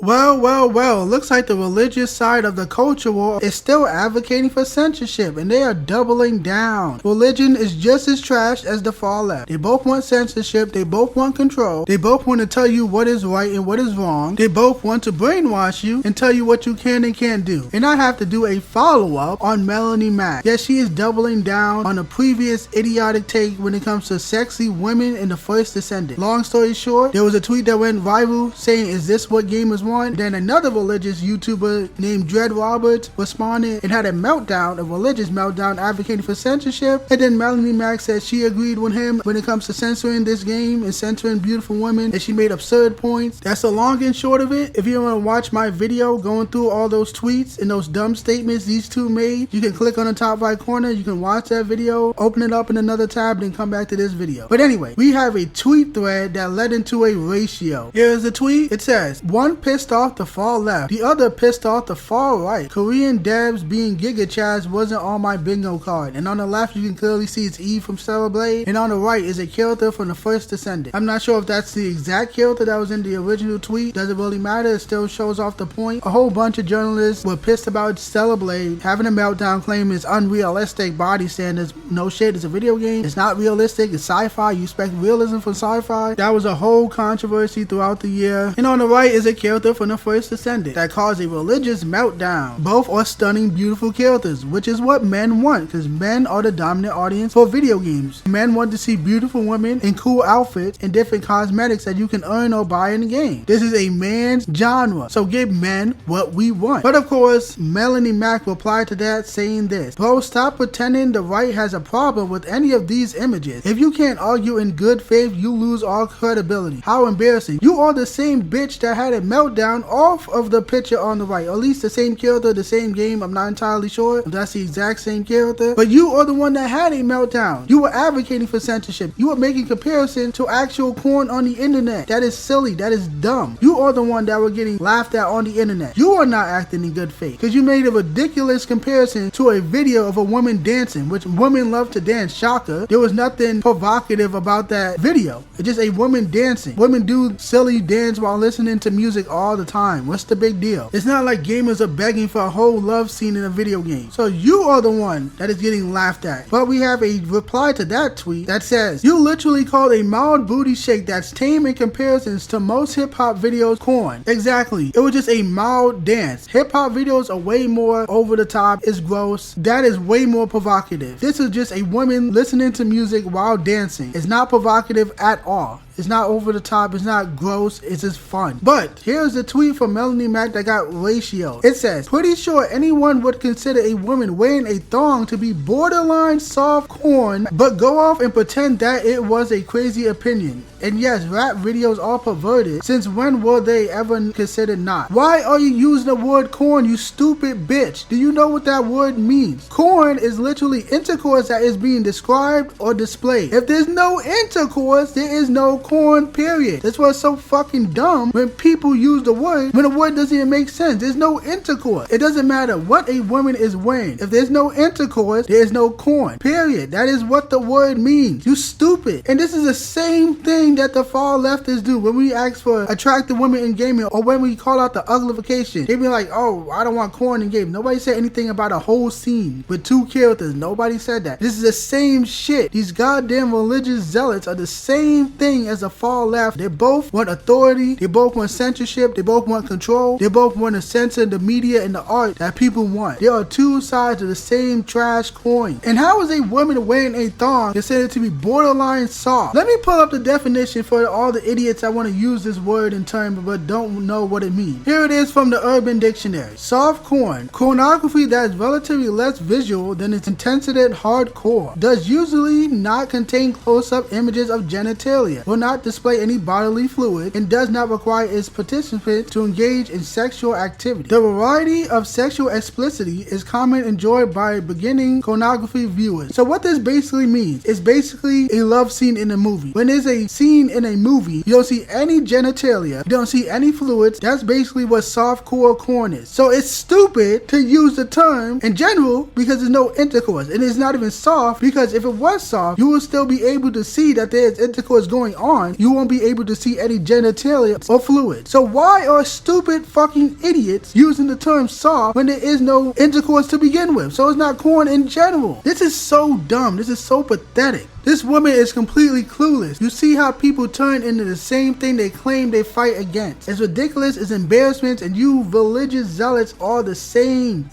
Well, looks like the religious side of the culture war is still advocating for censorship, and they are doubling down. Religion is just as trash as the far left. They both want censorship, they both want control, they both want to tell you what is right and what is wrong, they both want to brainwash you and tell you what you can and can't do. And I have to do a follow-up on Melonie Mac. Yes, she is doubling down on a previous idiotic take when it comes to sexy women in the First Descendant. Long story short, there was a tweet that went viral saying, "Is this what gamers want?" Then another religious YouTuber named Dread Roberts responded and had a meltdown, a religious meltdown advocating for censorship. And then Melonie Mac said she agreed with him when it comes to censoring this game and censoring beautiful women, and she made absurd points. That's the long and short of it. If you want to watch my video going through all those tweets and those dumb statements these two made, you can click on the top right corner, you can watch that video, open it up in another tab, then come back to this video. But anyway, we have a tweet thread that led into a ratio. Here's the tweet. It says, "One pissed off the far left, the other pissed off the far right. Korean devs being Giga Chads wasn't on my bingo card." And on the left you can clearly see it's Eve from Stellar Blade, and on the right is a character from the First Descendant. I'm not sure if that's the exact character that was in the original tweet. Doesn't really matter, it still shows off the point. A whole bunch of journalists were pissed about Stellar Blade having a meltdown claiming it's unrealistic body standards. No shit, it's a video game, it's not realistic, it's sci-fi, you expect realism from sci-fi. That was a whole controversy throughout the year. And on the right is a character from the First Descendant that caused a religious meltdown. Both are stunning, beautiful characters, which is what men want, because men are the dominant audience for video games. Men want to see beautiful women in cool outfits and different cosmetics that you can earn or buy in the game. This is a man's genre, so give men what we want. But of course, Melonie Mac replied to that saying this: "Bro, stop pretending the right has a problem with any of these images. If you can't argue in good faith, you lose all credibility. How embarrassing. You are the same bitch that had a meltdown off of the picture on the right." Or at least the same character, the same game. I'm not entirely sure if that's the exact same character, but you are the one that had a meltdown. You were advocating for censorship. You were making comparison to actual porn on the internet. That is silly. That is dumb. You are the one that were getting laughed at on the internet. You are not acting in good faith because you made a ridiculous comparison to a video of a woman dancing, which women love to dance. Shocker. There was nothing provocative about that video. It's just a woman dancing. Women do silly dance while listening to music all the time. What's the big deal? It's not like gamers are begging for a whole love scene in a video game. So you are the one that is getting laughed at. But we have a reply to that tweet that says, "You literally called a mild booty shake that's tame in comparisons to most hip-hop videos corn." Exactly. It was just a mild dance. Hip-hop videos are way more over the top. It's gross. That is way more provocative. This is just a woman listening to music while dancing. It's not provocative at all. It's not over the top, it's not gross, it's just fun. But here's a tweet from Melonie Mac that got ratio. It says, "Pretty sure anyone would consider a woman wearing a thong to be borderline soft corn, but go off and pretend that it was a crazy opinion. And yes, rap videos are perverted. Since when were they ever considered not? Why are you using the word corn, you stupid bitch? Do you know what that word means? Corn is literally intercourse that is being described or displayed. If there's no intercourse, there is no corn, period. That's why it's so fucking dumb when people use the word when the word doesn't even make sense. There's no intercourse. It doesn't matter what a woman is wearing. If there's no intercourse, there is no corn, period. That is what the word means. You stupid. And this is the same thing that the far leftists do when we ask for attractive women in gaming, or when we call out the uglification. They be like, "Oh, I don't want corn in gaming." Nobody said anything about a whole scene with two characters. Nobody said that. This is the same shit. These goddamn religious zealots are the same thing as the far left. They both want authority, they both want censorship, they both want control, they both want to censor the media and the art that people want. There are two sides of the same trash coin. And how is a woman wearing a thong considered to be borderline soft? Let me pull up the definition for all the idiots that want to use this word and term but don't know what it means. Here it is from the Urban Dictionary. Soft corn, pornography that is relatively less visual than its intensity hardcore, does usually not contain close-up images of genitalia, will not display any bodily fluid, and does not require its participant to engage in sexual activity. The variety of sexual explicitity is common enjoyed by beginning pornography viewers. So what this basically means is basically a love scene in a movie. When there's a scene seen in a movie. You don't see any genitalia. You don't see any fluids. That's basically what softcore corn is. So it's stupid to use the term in general because there's no intercourse. And it's not even soft because if it was soft, you will still be able to see that there's intercourse going on. You won't be able to see any genitalia or fluid. So why are stupid fucking idiots using the term soft when there is no intercourse to begin with? So it's not corn in general. This is so dumb. This is so pathetic. This woman is completely clueless. You see how people turn into the same thing they claim they fight against. It's ridiculous, it's embarrassment, and you religious zealots are the same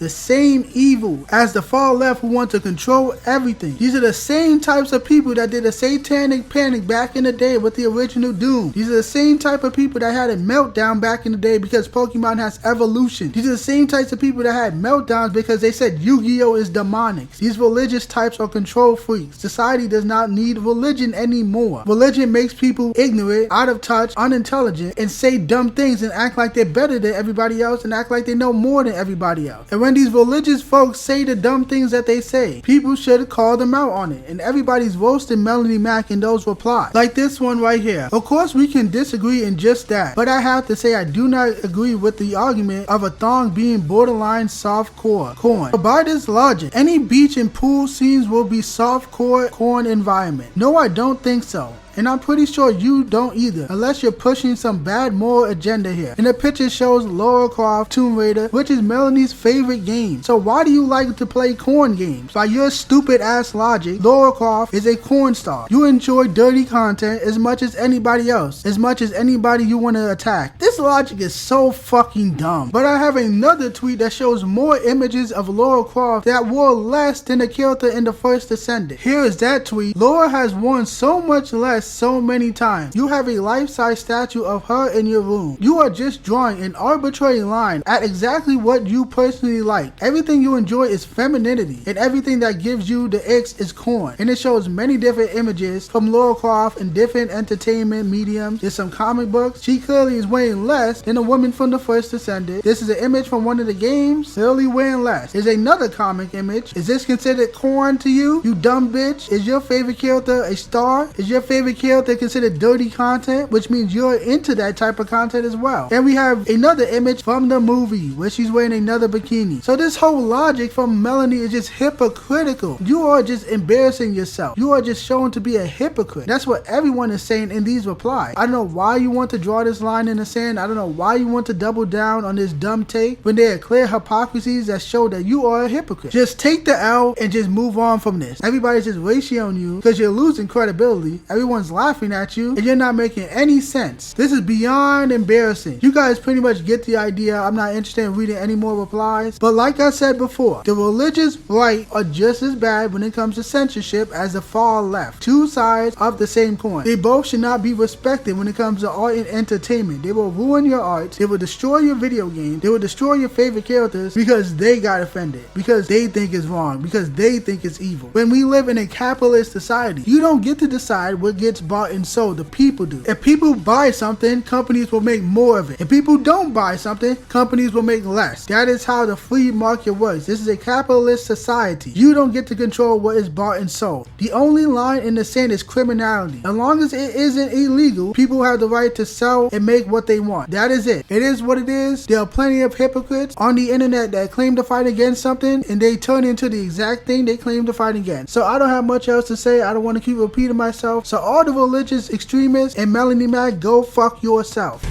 evil as the far left who want to control everything. These are the same types of people that did a satanic panic back in the day with the original Doom. These are the same type of people that had a meltdown back in the day because Pokemon has evolution. These are the same types of people that had meltdowns because they said Yu-Gi-Oh is demonic. These religious types are control freaks. Society does not need religion anymore. Religion makes people ignorant, out of touch, unintelligent, and say dumb things and act like they're better than everybody else and act like they know more than everybody else. And when these religious folks say the dumb things that they say, people should call them out on it. And everybody's roasting Melonie Mac in those replies. Like this one right here. Of course we can disagree in just that, but I have to say I do not agree with the argument of a thong being borderline softcore corn. But by this logic, any beach and pool scenes will be softcore corn environment. No, I don't think so. And I'm pretty sure you don't either, unless you're pushing some bad moral agenda here. And the picture shows Lara Croft Tomb Raider, which is Melonie's favorite game. So why do you like to play corn games? By your stupid ass logic, Lara Croft is a corn star. You enjoy dirty content as much as anybody else, as much as anybody you want to attack. This logic is so fucking dumb. But I have another tweet that shows more images of Lara Croft that wore less than the character in the First Descendant. Here is that tweet. Lara has worn so much less so many times. You have a life-size statue of her in your room. You are just drawing an arbitrary line at exactly what you personally like. Everything you enjoy is femininity, and everything that gives you the X is corn. And it shows many different images from Lara Croft in different entertainment mediums. There's some comic books. She clearly is weighing less than a woman from the First Descendant. This is an image from one of the games, clearly weighing less. There's another comic image. Is this considered corn to you, you dumb bitch? Is your favorite character a star? Is your favorite character considered dirty content, which means you're into that type of content as well? And we have another image from the movie where she's wearing another bikini. So this whole logic from Melonie is just hypocritical. You are just embarrassing yourself. You are just shown to be a hypocrite. That's what everyone is saying in these replies. I don't know why you want to draw this line in the sand. I don't know why you want to double down on this dumb take when there are clear hypocrisies that show that you are a hypocrite. Just take the L and just move on from this. Everybody's just ratioing you because you're losing credibility. Everyone's laughing at you and you're not making any sense. This is beyond embarrassing. You guys pretty much get the idea. I'm not interested in reading any more replies. But like I said before, the religious right are just as bad when it comes to censorship as the far left. Two sides of the same coin. They both should not be respected when it comes to art and entertainment. They will ruin your art. They will destroy your video game. They will destroy your favorite characters because they got offended. Because they think it's wrong. Because they think it's evil. When we live in a capitalist society, you don't get to decide what gets bought and sold. The people do. If people buy something, companies will make more of it. If people don't buy something, companies will make less. That is how the free market works. This is a capitalist society. You don't get to control what is bought and sold. The only line in the sand is criminality. As long as it isn't illegal, people have the right to sell and make what they want. That is it. It is what it is. There are plenty of hypocrites on the internet that claim to fight against something and they turn into the exact thing they claim to fight against. So I don't have much else to say. I don't want to keep repeating myself. So all the religious extremists and Melonie Mac, go fuck yourself.